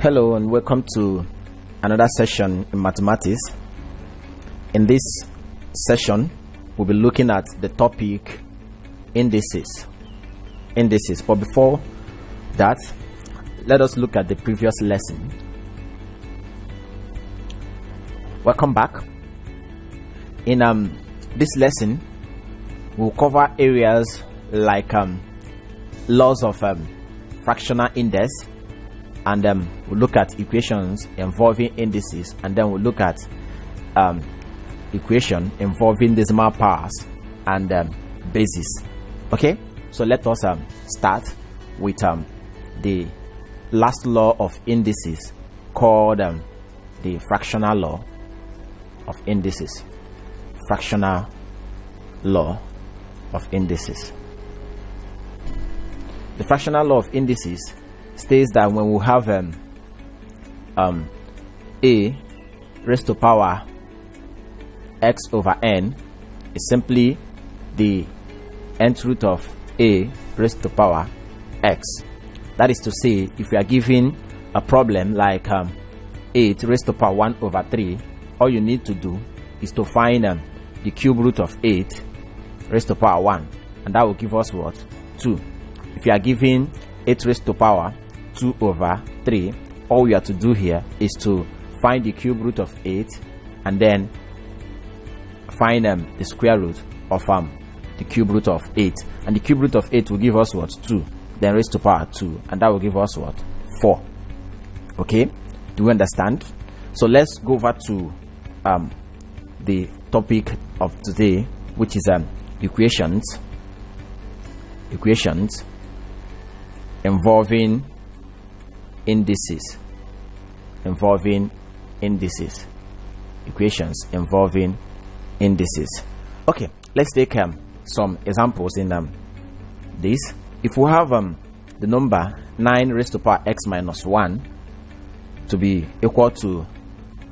Hello and welcome to another session in mathematics. In this session, we'll be looking at the topic indices. But before that, let us look at the previous lesson. Welcome back. In this lesson, we'll cover areas like laws of fractional index, and we'll look at equations involving indices, and then we'll look at equation involving decimal powers and bases. Okay, so let us start with the last law of indices, called the fractional law of indices. Fractional law of indices. The fractional law of indices states that when we have a raised to power x over n is simply the nth root of a raised to power x. That is to say, if we are given a problem like 8 raised to power 1 over 3, all you need to do is to find the cube root of 8 raised to power 1, and that will give us what? 2. If you are given 8 raised to power 2 over 3, all we have to do here is to find the cube root of 8 and then find the square root of the cube root of 8, and the cube root of 8 will give us what? 2, then raised to power 2, and that will give us what? 4. Okay, do we understand? So let's go over to the topic of today, which is equations involving indices. Equations involving indices. Okay, let's take some examples in this. If we have the number 9 raised to power x minus 1 to be equal to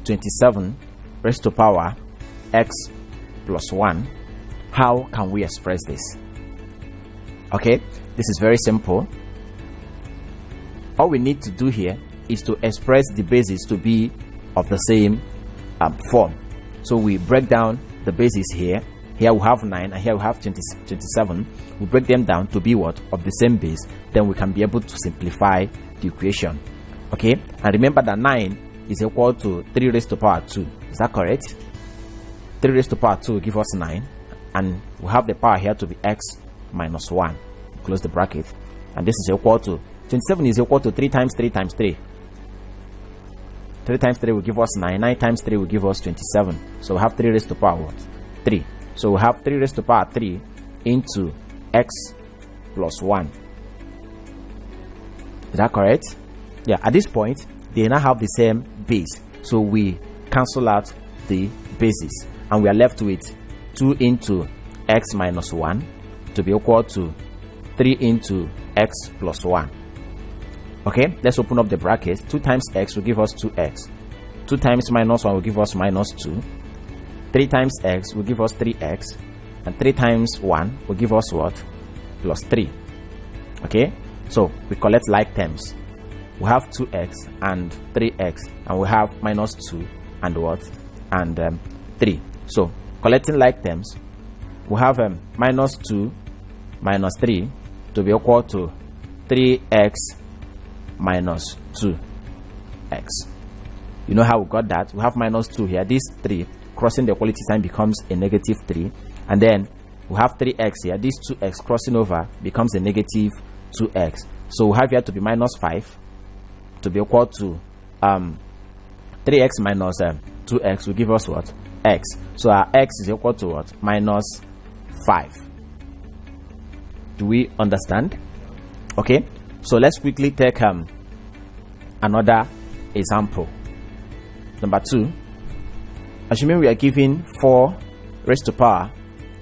27 raised to power x plus 1, how can we express this? Okay, this is very simple. All we need to do here is to express the bases to be of the same form. So we break down the bases here. Here we have 9 and here we have 27. We break them down to be what? Of the same base. Then we can be able to simplify the equation. Okay, and remember that 9 is equal to 3 raised to power 2. Is that correct? 3 raised to power 2 will give us 9, and we have the power here to be x minus 1. Close the bracket, and this is equal to 27 is equal to 3 times 3 times 3. 3 times 3 will give us 9. 9 times 3 will give us 27. So we have 3 raised to power what? 3. So we have 3 raised to power 3 into x plus 1. Is that correct? Yeah, at this point they now have the same base, so we cancel out the bases and we are left with 2 into x minus 1 to be equal to 3 into x plus 1. Okay, let's open up the bracket. 2 times x will give us 2x. 2 times minus 1 will give us minus 2. 3 times x will give us 3x. And 3 times 1 will give us what? Plus 3. Okay, so we collect like terms. We have 2x and 3x, and we have minus 2 and what? And 3. So collecting like terms, we have minus 2 minus 3 to be equal to 3x minus 2x. You know how we got that? We have minus 2 here. This 3 crossing the equality sign becomes a negative 3, and then we have 3x here. This 2x crossing over becomes a negative 2x. So we have here to be minus 5 to be equal to 3x minus 2x will give us what? X. So our x is equal to what? Minus 5. Do we understand? Okay, so let's quickly take another example. Number 2, assuming we are given 4 raised to power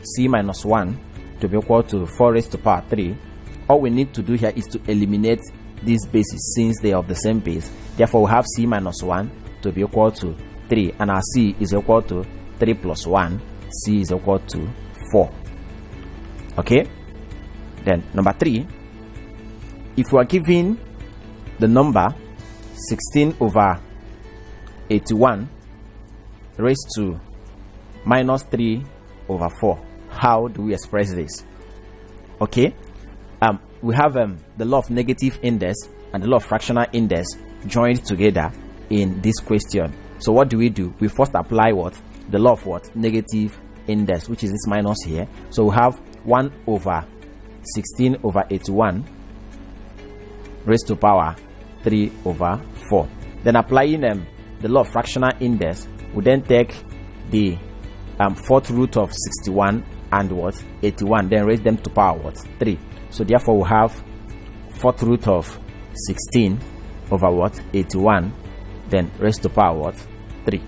c minus 1 to be equal to 4 raised to power 3, all we need to do here is to eliminate these bases since they are of the same base. Therefore we have c minus 1 to be equal to 3, and our c is equal to 3 plus 1. C is equal to 4. Okay, then number 3, if we are given the number 16 over 81 raised to minus 3 over 4. How do we express this? Okay, we have the law of negative index and the law of fractional index joined together in this question. So what do? We first apply what? The law of what? Negative index, which is this minus here. So we have 1 over 16 over 81 raised to power 3 over 4. Then applying the law of fractional index, we then take the 4th root of 61 and what? 81, then raise them to power what? 3. So therefore we have 4th root of 16 over what? 81, then raised to power what? 3.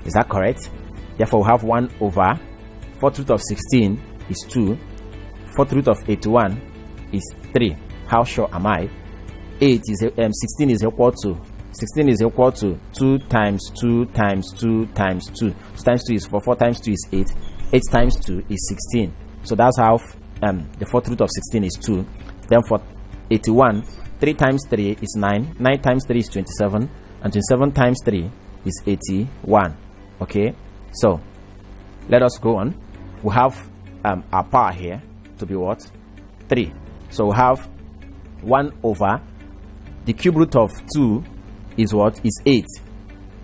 Is that correct? Therefore we have 1 over 4th root of 16 is 2, 4th root of 81 is 3. How sure am I? 16 is equal to 2 times 2 times 2 times 2. So times 2 is 4, 4 times 2 is 8, 8 times 2 is 16. So that's how the 4th root of 16 is 2. Then for 81, 3 times 3 is 9, 9 times 3 is 27, and 27 times 3 is 81. Okay, so let us go on. We have our power here to be what? 3. So we have 1 over the cube root of 2 is what? Is 8.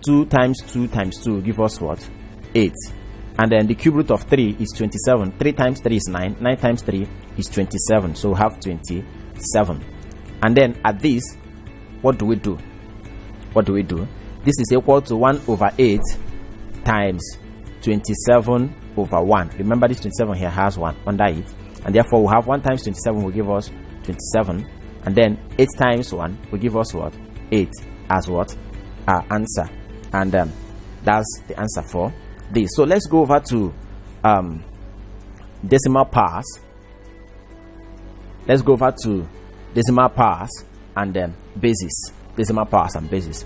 2 times 2 times 2 give us what? 8. And then the cube root of 3 is 27. 3 times 3 is 9, 9 times 3 is 27. So we have 27. And then at this, what do? This is equal to 1 over 8 times 27 over 1. Remember, this 27 here has 1 under it, and therefore we have 1 times 27 will give us 27, and then 8 times 1 will give us what? 8 as what? Our answer. And that's the answer for this. So let's go over to decimal powers. Let's go over to decimal powers and basis. Decimal powers and basis.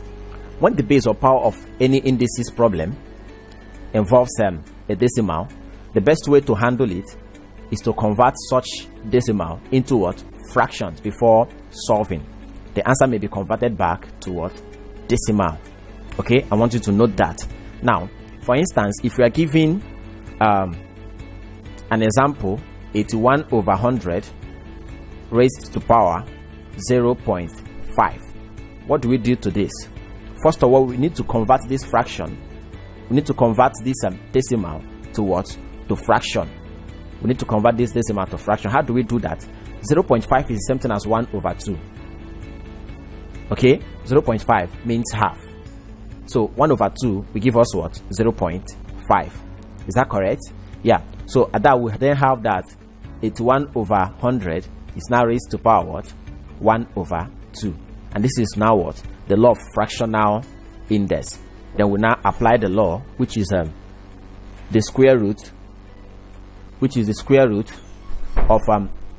When the base or power of any indices problem involves a decimal, the best way to handle it is to convert such decimal into what? Fractions before solving. The answer may be converted back to what? Decimal. Okay, I want you to note that. Now, for instance, if we are given an example, 81 over 100 raised to power 0.5. What do we do to this? First of all, we need to convert this fraction. We need to convert this decimal to what? To fraction. We need to convert this decimal to fraction. How do we do that? 0.5 is the same thing as 1 over 2. Okay, 0.5 means half. So 1 over 2 will give us what? 0.5. Is that correct? Yeah. So at that we then have that 81 over 100 is now raised to power what? 1 over 2. And this is now what? The law of fractional index. Then we now apply the law, which is the square root, of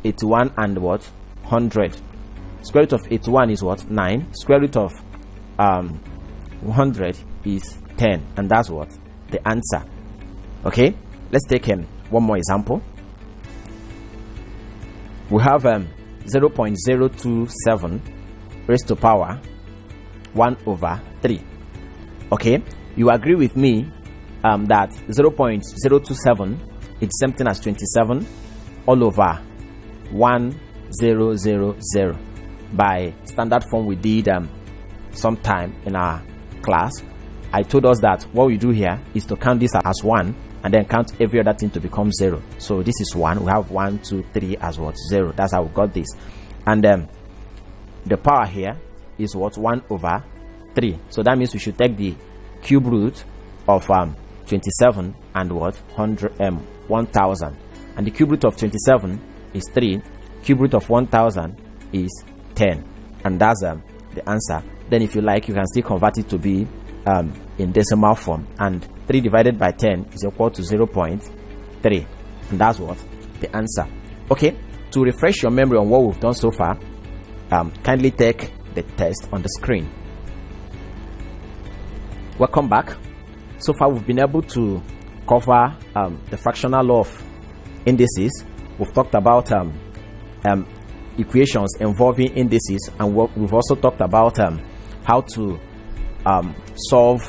81 and what? 100. Square root of 81 is what? 9. Square root of 100 is 10, and that's what? The answer. Okay, let's take one more example. We have 0.027 raised to power 1 over 3. Okay, you agree with me that 0.027 is something as 27 all over 1000. By standard form we did sometime in our class. I told us that what we do here is to count this as 1 and then count every other thing to become 0. So this is 1. We have 1, 2, 3 as what? 0. That's how we got this. And the power here is what? 1 over 3. So that means we should take the cube root of 27 and what? 1000. And the cube root of 27 is 3. Cube root of 1000 is 10. And that's the answer. Then if you like, you can still convert it to be in decimal form, and 3 divided by 10 is equal to 0.3, and that's what? The answer. Okay, to refresh your memory on what we've done so far, kindly take the test on the screen. Welcome back. So far we've been able to cover the fractional law of indices. We've talked about equations involving indices, and we've also talked about how to solve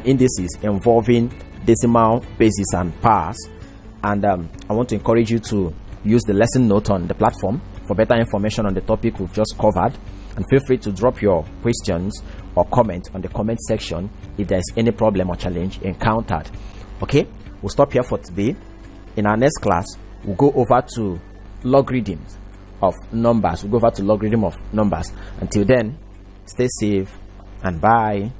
indices involving decimal basis and powers. And I want to encourage you to use the lesson note on the platform for better information on the topic we've just covered. And feel free to drop your questions or comment on the comment section if there's any problem or challenge encountered. Okay, we'll stop here for today. In our next class, we'll go over to logarithms of numbers. Until then, stay safe and bye.